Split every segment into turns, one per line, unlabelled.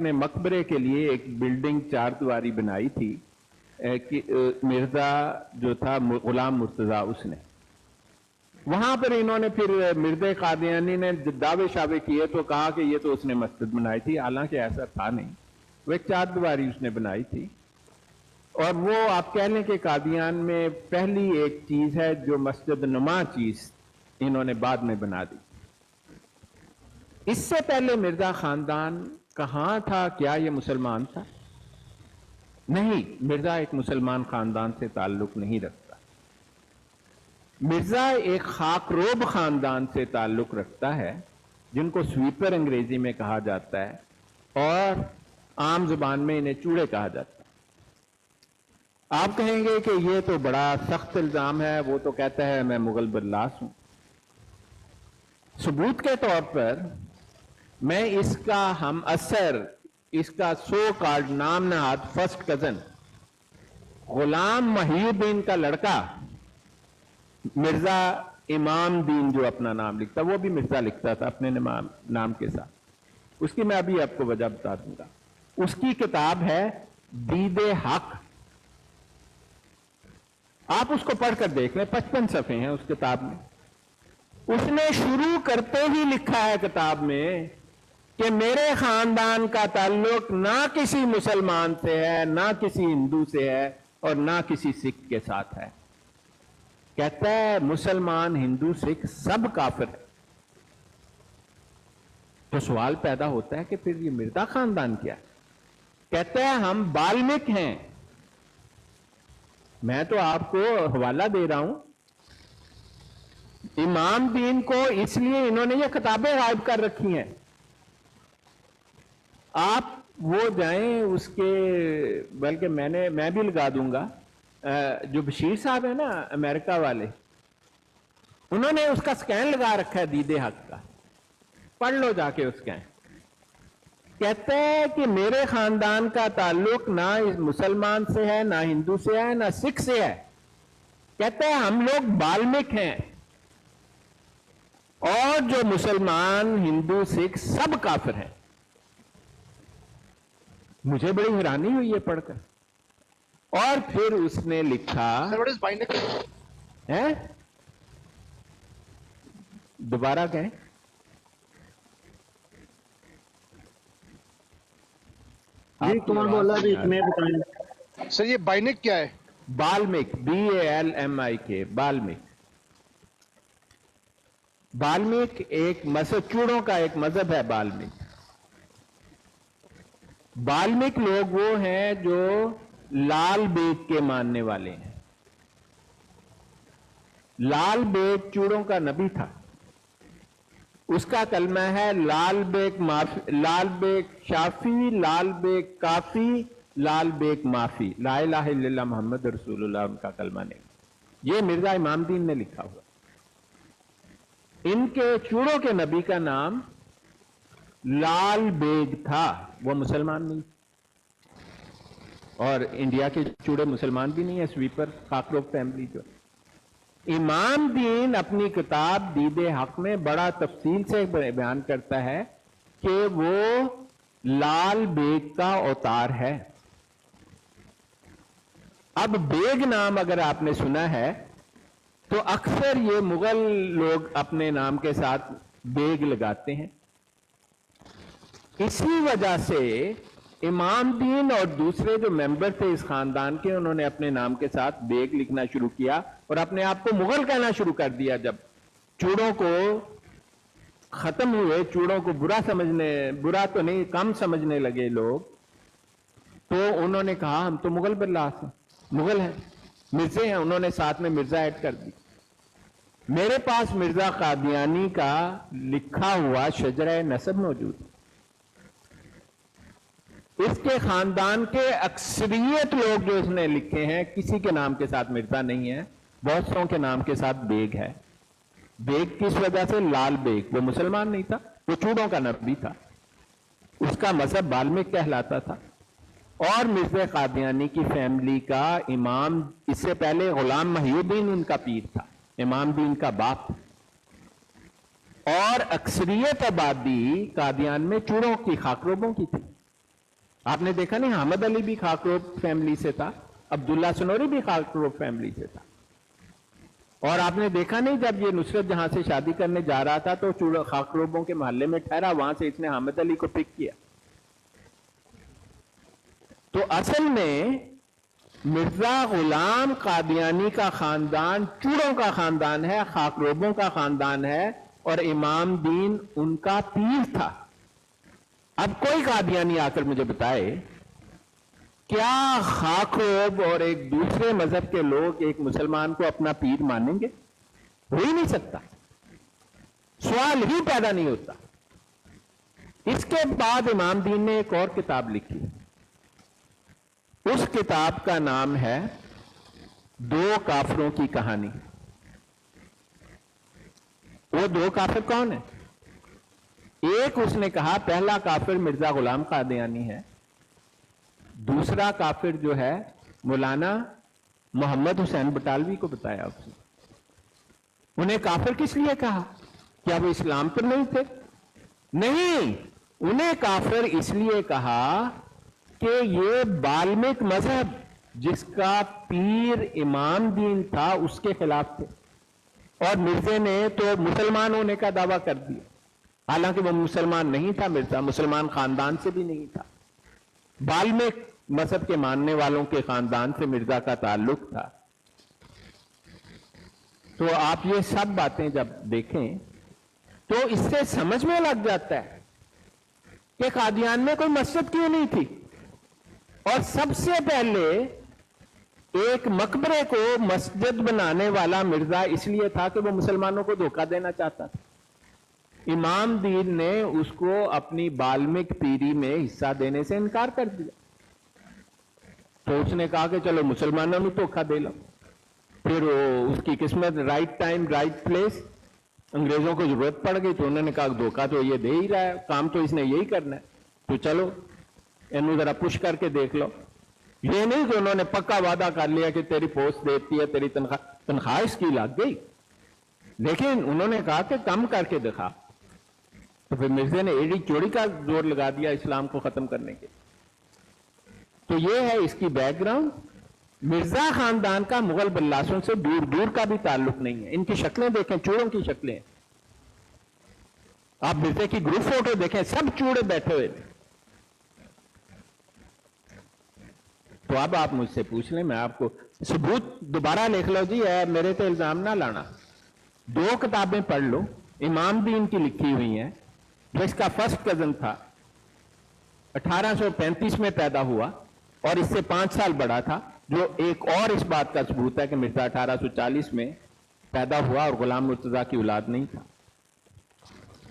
نے मकबरे के लिए एक बिल्डिंग 4 दीवारी बनाई थी कि मिर्जा जो था गुलाम मुर्तजा उसने, वहां पर इन्होंने फिर मिर्जा कादियानी ने दावे शावे किए तो कहा कि ये तो उसने मस्जिद बनाई थी, हालांकि ऐसा था नहीं। वो एक 4 दीवारी उसने बनाई थी और वो आप कह लें कि कादियान में पहली एक चीज है जो मस्जिद नुमा चीज इन्होंने बाद में बना दी। इससे पहले मिर्जा खानदान कहां था? क्या ये मुसलमान था? नहीं, मिर्जा एक मुसलमान खानदान से ताल्लुक नहीं रखता। मिर्जा एक खाकरोब खानदान से ताल्लुक रखता है, जिनको स्वीपर अंग्रेजी में कहा जाता है और आम जुबान में इन्हें चूड़े कहा जाता है। आप कहेंगे कि ये तो बड़ा सख्त इल्जाम है, वो तो कहता है मैं मुगल बदलास हूं। सबूत के तौर पर मैं इसका हम असर, इसका सो कार्ड नाम नहाद फर्स्ट कजन गुलाम महिउद्दीन का लड़का मिर्जा इमाम दीन जो अपना नाम लिखता, वो भी मिर्जा लिखता था अपने नाम के साथ। उसकी मैं अभी आपको वजह बता दूंगा। उसकी किताब है दीदे हक, आप उसको पढ़कर देख लें, 55 सफ़े हैं उस किताब में। उसने शुरू करते ही लिखा है किताब में कि मेरे खानदान का ताल्लुक ना किसी मुसलमान से है, ना किसी हिंदू से है और ना किसी सिख के साथ है। कहता है मुसलमान हिंदू सिख सब काफिर है। तो सवाल पैदा होता है कि फिर ये मिर्जा खानदान क्या है? कहता है हम बाल्मिक हैं। मैं तो आपको हवाला दे रहा हूं, इमाम दीन को इसलिए इन्होंने ये किताबें गायब कर रखी हैं। आप वो जाएं उसके, बल्कि मैं भी लगा दूंगा, जो बशीर साहब है ना अमेरिका वाले, उन्होंने उसका स्कैन लगा रखा है दीदे हक का, पढ़ लो जाके उसका। कहते हैं कि मेरे खानदान का ताल्लुक ना इस मुसलमान से है, ना हिंदू से है, ना सिख से है। कहते हैं हम लोग बाल्मिक हैं और जो मुसलमान हिंदू सिख सब काफिर हैं। मुझे बड़ी हैरानी हुई है पढ़कर। और फिर उसने लिखा है, दोबारा कहें,
कौन बोला इसमें बताएं
सर। ये बाइनिक क्या है?
बाल्मिक, BALMIK, बाल्मिक। बाल्मिक एक मजहब, चूड़ों का एक मजहब है बाल्मिक। बाल्मिक लोग वो हैं जो लाल बेग के मानने वाले हैं। लाल बेग चूड़ों का नबी था। उसका कलमा है लाल बेग माफी, लाल बेग शाफी, लाल बेग काफी, लाल बेग माफी, ला इलाहा इल्लल्लाह मोहम्मद रसूलुल्लाह उनका कलमा नहीं। ये मिर्जा इमाम दीन ने लिखा हुआ। इनके चूड़ों के नबी का नाम लाल बेग था, वो मुसलमान नहीं। और इंडिया के चूड़े मुसलमान भी नहीं है, स्वीपर खाकरोब फैमिली जो। इमाम दीन अपनी किताब दीदे हक में बड़ा तफसील से बयान करता है कि वो लाल बेग का अवतार है। अब बेग नाम अगर आपने सुना है तो अक्सर ये मुगल लोग अपने नाम के साथ बेग लगाते हैं। इसी वजह से इमाम दीन और दूसरे जो मेंबर थे इस खानदान के, उन्होंने अपने नाम के साथ बेग लिखना शुरू किया और अपने आप को मुगल कहना शुरू कर दिया। जब चूड़ों को खत्म हुए, चूड़ों को बुरा तो नहीं, कम समझने लगे लोग, तो उन्होंने कहा हम तो मुगल बदलास हैं, मुगल हैं, मिर्जे हैं। उन्होंने साथ में मिर्जा ऐड कर दी। मेरे पास मिर्जा कादियानी का लिखा हुआ शजरा नसब मौजूद है। इसके खानदान के अक्सरियत लोग जो इसने लिखे हैं, किसी के नाम के साथ मिर्जा नहीं है, बहुत सौ के नाम के साथ बेग है। बेग किस वजह से? लाल बेग, वो मुसलमान नहीं था, वो चूड़ों का नबी था, उसका मजहब बाल्मिक कहलाता था। और मिर्जा कादियानी की फैमिली का इमाम, इससे पहले गुलाम महिउद्दीन इनका पीर था, इमाम दीन का बाप। और अक्सरियत आबादी कादियान में चूड़ों की, खाकरोबों की थी। आपने देखा नहीं, हामिद अली भी खाकरोब फैमिली से था, अब्दुल्ला सनोरी भी खाकरोब फैमिली से था। और आपने देखा नहीं, जब ये नुसरत जहां से शादी करने जा रहा था तो खाकरोबों के मोहल्ले में ठहरा, वहां से इसने हामिद अली को पिक किया। तो असल में मिर्जा गुलाम कादियानी का खानदान चूड़ों का खानदान है, खाकरोबों का खानदान है, और इमाम दीन उनका पीर था। अब कोई कादियानी आकर मुझे बताए, क्या खाकरोब और एक दूसरे मजहब के लोग एक मुसलमान को अपना पीर मानेंगे? हो ही नहीं सकता, सवाल ही पैदा नहीं होता। इसके बाद इमाम दीन ने एक और किताब लिखी, उस किताब का नाम है दो काफिरों की कहानी। वो दो काफिर कौन है? एक उसने कहा पहला काफिर मिर्जा गुलाम कादियानी है, दूसरा काफिर जो है मौलाना मोहम्मद हुसैन बटालवी को बताया उसने। उन्हें काफिर किस लिए कहा? क्या वो इस्लाम पर नहीं थे? नहीं, उन्हें काफिर इसलिए कहा कि ये बाल्मीक मजहब जिसका पीर इमाम दीन था उसके खिलाफ थे, और मिर्जे ने तो मुसलमान होने का दावा कर दिया, हालांकि वो मुसलमान नहीं था। मिर्जा मुसलमान खानदान से भी नहीं था, बाल्मीक मजहब के मानने वालों के खानदान से मिर्जा का ताल्लुक था। तो आप ये सब बातें जब देखें तो इससे समझ में लग जाता है कि कादियान में कोई मस्जिद क्यों नहीं थी, और सबसे पहले एक मकबरे को मस्जिद बनाने वाला मिर्जा इसलिए था कि वो मुसलमानों को धोखा देना चाहता था। इमाम दीन ने उसको अपनी बाल्मीक पीरी में हिस्सा देने से इनकार कर दिया। तो उसने कहा कि चलो मुसलमानों को धोखा दे लो। फिर उसकी किस्मत राइट टाइम राइट प्लेस, अंग्रेजों को जरूरत पड़ गई तो उन्होंने कहा धोखा तो ये दे ही रहा है, काम तो इसने यही करना है, तो चलो इन्हों जरा पुश करके देख लो। ये नहीं कि उन्होंने पक्का वादा कर लिया कि तेरी पोस्ट देती है, तेरी तनख्वाह इसकी लग गई, लेकिन उन्होंने कहा कि कम करके दिखा। तो फिर मिर्जे ने एड़ी चोरी का जोर लगा दिया इस्लाम को खत्म करने के। तो ये है इसकी बैकग्राउंड। मिर्जा खानदान का मुगल बल्लासों से दूर दूर का भी ताल्लुक नहीं है। इनकी शक्लें देखें, चूड़ों की शक्लें। आप मिर्जे की ग्रुप फोटो देखें, सब चूड़े बैठे हुए थे। तो अब आप मुझसे पूछ लें, मैं आपको सबूत दोबारा लिख लो जी, है मेरे पे इल्जाम ना लाना। दो किताबें पढ़ लो, इमाम दीन की लिखी हुई हैं, जो इसका फर्स्ट कजन था, 1835 में पैदा हुआ और इससे 5 साल बड़ा था, जो एक और इस बात का सबूत है कि मिर्जा 1840 में पैदा हुआ और गुलाम मुर्तजा की औलाद नहीं था।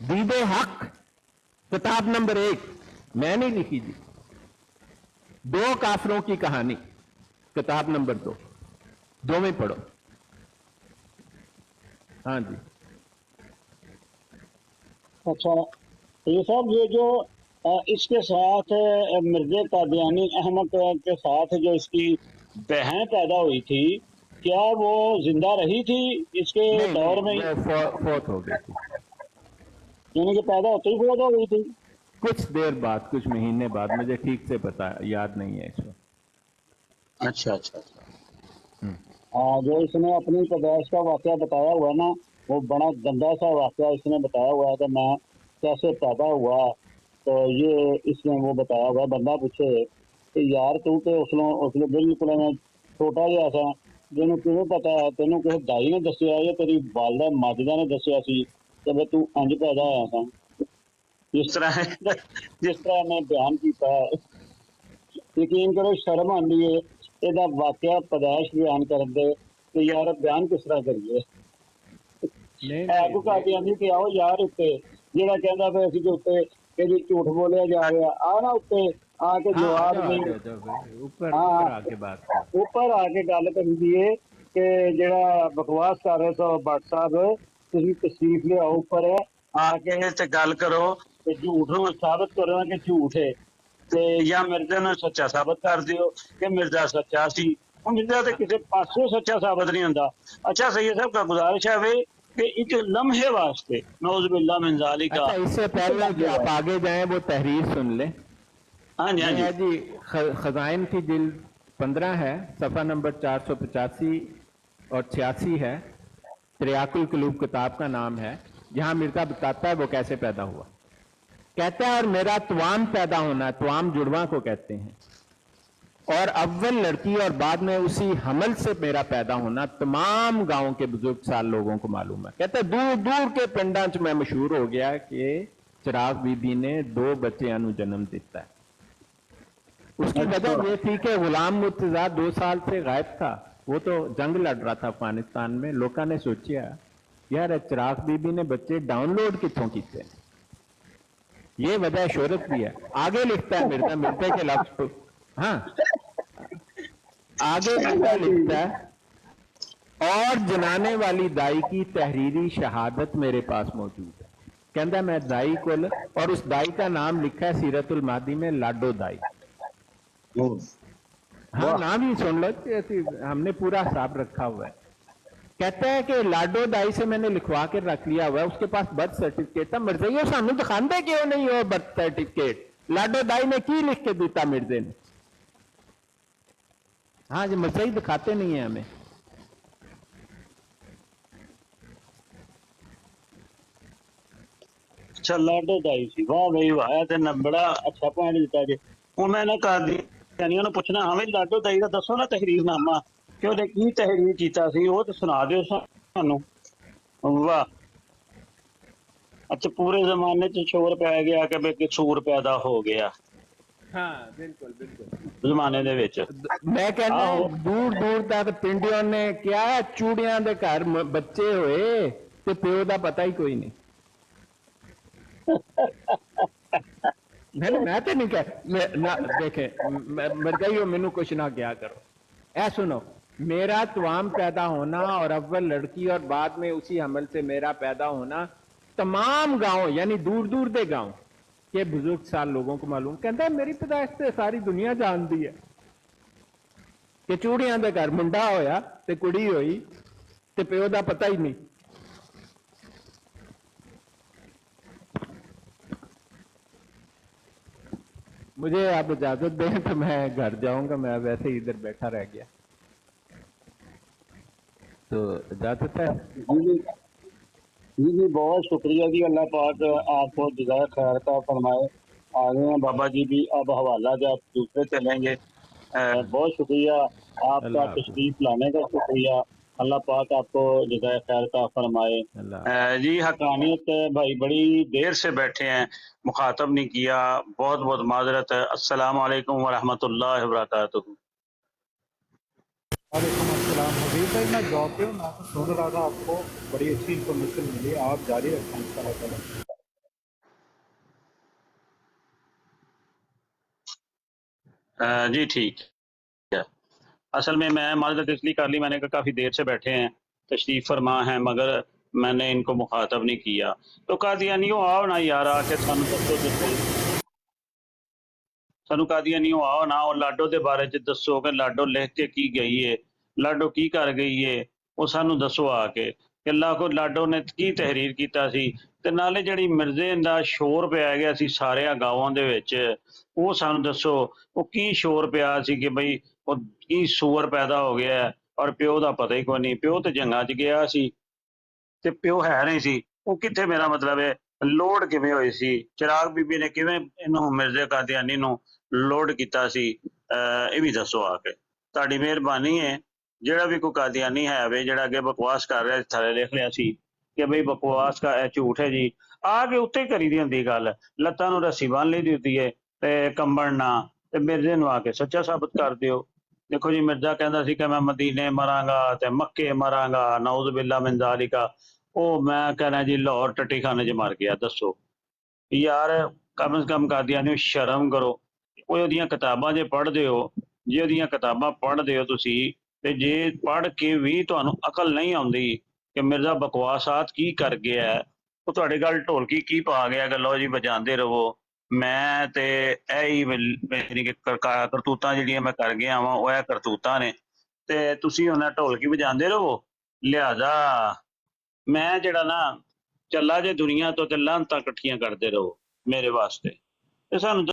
दीदे हक किताब नंबर 1 मैंने लिखी थी, दो काफिरों की कहानी किताब नंबर 2, दो में पढ़ो। हाँ जी।
अच्छा, ये साहब ये जो इसके साथ मिर्जे कादियानी अहमद के साथ जो इसकी बहन पैदा हुई थी, क्या वो जिंदा रही थी इसके दौर में?
फौत हो गई थी,
यानी कि पैदा होते ही फौत हो गई थी?
कुछ देर बाद, कुछ महीने बाद, मुझे ठीक से पता याद नहीं है इस वक्त।
अच्छा अच्छा अच्छा। जो इसने अपनी पैदाइश का वाकया बताया हुआ ना, वो बड़ा गंदा सा वाकया इसने बताया हुआ है कि मैं कैसे पैदा हुआ। तो ये इसमें वो बताया हुआ, बंदा पूछे कि यार तू तो उसने बिल्कुल छोटा जिहा सा, तेनों किवें पता है? तेनों किसी दाई ने दसिया या तेरी वालदा माजिदा ने दसिया सी कि तू इंज पैदा होया सा? जिस तरह मैं बयान किया है, यकीन करो शर्म आती है ਇਹਦਾ वाकया पैदाइश बयान कर दे तो यार बयान किस तरह करिए। कादियानी कि आओ यार उत्ते ਜਿਹੜਾ ਕਹਿੰਦਾ ਪਿਆ ਸੀ ਕਿ ਉੱਤੇ ਇਹਦੀ ਝੂਠ ਬੋਲਿਆ ਜਾ ਰਿਹਾ, ਆ ਨਾ ਉੱਤੇ ਆ ਕੇ ਜਵਾਬ ਨਹੀਂ, ਉੱਪਰ ਆ ਕੇ ਗੱਲ ਕਰੀਦੀ ਏ ਕਿ ਜਿਹੜਾ ਬਕਵਾਸ ਕਰ ਰਹੇ ਸੋ ਭੱਟ ਸਾਹਿਬ, ਤੁਸੀਂ ਤਸ਼ਰੀਫ ਲਿਆਓ ਉੱਪਰ ਆ ਕੇ ਤੇ ਗੱਲ ਕਰੋ ਤੇ ਝੂਠ ਨੂੰ ਸਾਬਤ ਕਰੋ ਕਿ ਝੂਠ ਹੈ, ਤੇ ਜਾਂ ਮਿਰਜ਼ਾ ਨੂੰ ਸੱਚਾ ਸਾਬਤ ਕਰ ਦਿਓ ਕਿ ਮਿਰਜ਼ਾ ਸੱਚਾ ਸੀ। ਹੁਣ ਮਿਰਜ਼ਾ ਤੇ ਕਿਸੇ ਪਾਸੋਂ ਸੱਚਾ ਸਾਬਤ ਨਹੀਂ ਹੁੰਦਾ। अच्छा सैयद साहब का गुजारिश है कि एक लम्हे वास्ते नौज़ बिल्लाह मिन ज़ालिका।
अच्छा, इससे पहले कि आप आगे जाएं वो तहरीर सुन लें।
हाँ जी हाँ
ये
जी।
है जी खजाइन की जिल्द 15 है, सफ़ा नंबर 485 और 86 है। त्रियाकुल कुलूब किताब का नाम है। जहां मिर्जा बताता है वो कैसे पैदा हुआ। कहता है और मेरा त्वाम पैदा होना, त्वाम जुड़वा को कहते हैं, और अव्वल लड़की और बाद में उसी हमल से मेरा पैदा होना तमाम गांव के बुजुर्ग साल लोगों को मालूम है। कहते हैं दूर दूर के पिंडा च मैं मशहूर हो गया कि चिराग बीबी ने 2 बच्चों को जन्म दिता है। उसकी
अच्छा
वजह यह थी कि गुलाम मुर्तजा 2 साल से गायब था। वो तो जंग लड़ रहा था अफगानिस्तान में। लोगों ने सोचा यार चिराग बीबी ने बच्चे डाउनलोड कितों किए। ये वजह शोहरत भी है। आगे लिखता है मिर्जा मिर्जे के लफ्ज पर, हाँ आगे मिर्जा लिखता है और जनाने वाली दाई की तहरीरी शहादत मेरे पास मौजूद है। कहता मैं दाई कुल, और उस दाई का नाम लिखा है सीरतुल मादी में लाडो दाई। हाँ
वाह।
नाम ही सुन लो, हमने पूरा हिसाब रखा हुआ है। कहता है कि लाडो दाई से मैंने लिखवा के रख लिया हुआ है, उसके पास बर्थ सर्टिफिकेट था। मिर्जा सानू दिखाते क्यों नहीं हो बर्थ सर्टिफिकेट? लाडो दाई ने की लिख के दिता मिर्जे ने? हाँ जी, मिर्जा ही दिखाते नहीं है हमें।
अच्छा लाडो दाई सी, वाह बई वाह, ਇਹ ਤੇ ਬੜਾ ਅੱਛਾ ਪੁਆਇੰਟ ਦਿੱਤਾ ਜੀ। ਹੁਣ ਮੈਂ ਨਾ ਕਾਦੀਆਨੀਆਂ ਨੂੰ ਪੁੱਛਣਾ, ਹਾਂ ਵੀ ਲਾਡੋ ਦਾਈ ਦਾ ਦੱਸੋ ਨਾ ਤਹਿਰੀਰਨਾਮਾ, ਕਿ ਉਹਨੇ ਕੀ ਤਹਿਰੀਰ ਕੀਤਾ ਸੀ, ਉਹ ਤੇ ਸੁਣਾ ਦਿਓ ਸਾਨੂੰ। ਵਾਹ। अच्छा पूरे जमाने च शोर पै गया कि भाई सूर पैदा हो गया
हाँ बिल्कुल बिल्कुल।
जमाने दे विच।
मैं कहना
आहो।
दूर दूर तक पिंडियों ने क्या चूड़ियां दे घर बच्चे होए ते प्यो दा पता ही कोई नहीं। मैं तो नहीं कह ना देखे मरजाइयो मैनू कुछ ना क्या करो। ऐ सुनो, मेरा त्वाम पैदा होना और अव्वल लड़की और बाद में उसी हमल से मेरा पैदा होना तमाम गांव यानी दूर दूर के गांव के बुजुर्ग साल लोगों को मालूम। कहता है मेरी पैदाइश से सारी दुनिया जानती है कि चूड़ियां दे घर मुंडा होया ते कुड़ी होई ते प्यो दा पता ही नहीं। मुझे आप इजाजत दें तो मैं घर जाऊंगा, मैं वैसे ही इधर बैठा रह गया, तो इजाजत है।
जी जी बहुत शुक्रिया जी, अल्लाह पाक आपको जज़ाए खैर का फरमाए। आ गए हैं बाबा जी भी, अब हवाला जब दूसरे चलेंगे। बहुत शुक्रिया आपका
अल्लाह हाफ़िज़।
तशरीफ लाने का, शुक्रिया। अल्लाह पाक आपको जज़ाए खैर का फरमाए।
अल्लाह
जी हकानियत भाई बड़ी देर से बैठे हैं, मुखातब नहीं किया, बहुत बहुत माजरत है। अस्सलाम वालेकुम वरहमतुल्लाहि वबरकातुहू।
वालेकुम अस्सलाम हबीब भाई, मैं जॉब पे हूँ, मैं तो सुन रहा था, आपको बड़ी अच्छी इन्फॉर्मेशन मिली, आप जारी रखें इंशाल्लाह ताला।
जी ठीक है। असल में मैं माजरत इसलिए कर ली, मैंने कहा काफ़ी देर से बैठे हैं, तशरीफ़ फरमा हैं, मगर मैंने इनको मुखातब नहीं किया। तो कादियानियों आओ ना यार, आके सानू दसो तो सही, सानू कादियानियों आओ ना, और लाडो के बारे च दसो कि लाडो लिख के की गई है, लाडो की कर गई है, वो सानू दसो आके कि लाडो ने की तहरीर कीता सी। ते नाले जिहड़ी मिर्जे दा शोर पिया गया सी सारे गांवां दे विच, वो सानू दसो वो की शोर पिया सी कि बई वो की सूअर पैदा हो गया है, और प्यो दा पता ही कोई नहीं। प्यो ते जंगां च गया सी ते प्यो है नहीं सी, वो कित्थे, मेरा मतलब है लोड किवें होई सी, चिराग बीबी ने किवें इन्हू मिर्जे कादियानी नू लोड कीता सी, ये भी दसो आके। तुहाडी मेहरबानी है। ਜਿਹੜਾ भी कोई कादियानी है वे ਜਿਹੜਾ अगे बकवास कर रहा थले लिख रहा सी कि बई बकवास का झूठ है जी, आके उत्ते करी दी हुंदी गल, लत्तां नूं रस्सी बन ली दी हुंदी है ते कंबण ना, ते मिर्जे नूं आके सच्चा साबित कर दिओ। देखो जी मिर्जा कहंदा सी कि मैं मदीने मरांगा ते मक्के मरांगा, नऊज़ बिल्ला मिन ज़ालिका। ओ मैं कहना जी लाहौर टट्टी खाने च मर गया। दसो यार, कम से कम कादियानियों शर्म करो। ਉਹ ਉਹਦੀਆਂ ਕਿਤਾਬਾਂ ਜੇ ਪੜ੍ਹਦੇ ਹੋ, ਜੇ ਉਹਦੀਆਂ ਕਿਤਾਬਾਂ ਪੜ੍ਹਦੇ ਹੋ ਤੁਸੀਂ, ਤੇ ਜੇ ਪੜ੍ਹ ਕੇ ਵੀ ਤੁਹਾਨੂੰ ਅਕਲ ਨਹੀਂ ਆਉਂਦੀ ਕਿ ਮਿਰਜ਼ਾ ਬਕਵਾਸਾਤ ਕੀ ਕਰ ਗਿਆ ਹੈ, ਉਹ ਤੁਹਾਡੇ ਗੱਲ ਢੋਲਕੀ ਕੀ ਪਾ ਗਿਆ ਕਿ ਲਓ ਜੀ ਵਜਾਉਂਦੇ ਰਹੋ। ਮੈਂ ਤੇ ਇਹ ਹੀ ਮੇਰੀ ਕਰਤੂਤਾਂ ਜਿਹੜੀਆਂ ਮੈਂ ਕਰ ਗਿਆ ਵਾਂ, ਉਹ ਇਹ ਕਰਤੂਤਾਂ ਨੇ, ਤੇ ਤੁਸੀਂ ਉਹਨਾਂ ਢੋਲਕੀ ਵਜਾਉਂਦੇ ਰਹੋ। ਲਿਹਾਜ਼ਾ ਮੈਂ ਜਿਹੜਾ ਨਾ ਚੱਲਾ ਜੇ ਦੁਨੀਆ ਤੋਂ, ਤੇ ਲਾਹਨਤਾਂ ਇਕੱਠੀਆਂ ਕਰਦੇ ਰਹੋ ਮੇਰੇ ਵਾਸਤੇ। ਤੇ ਸਾਨੂੰ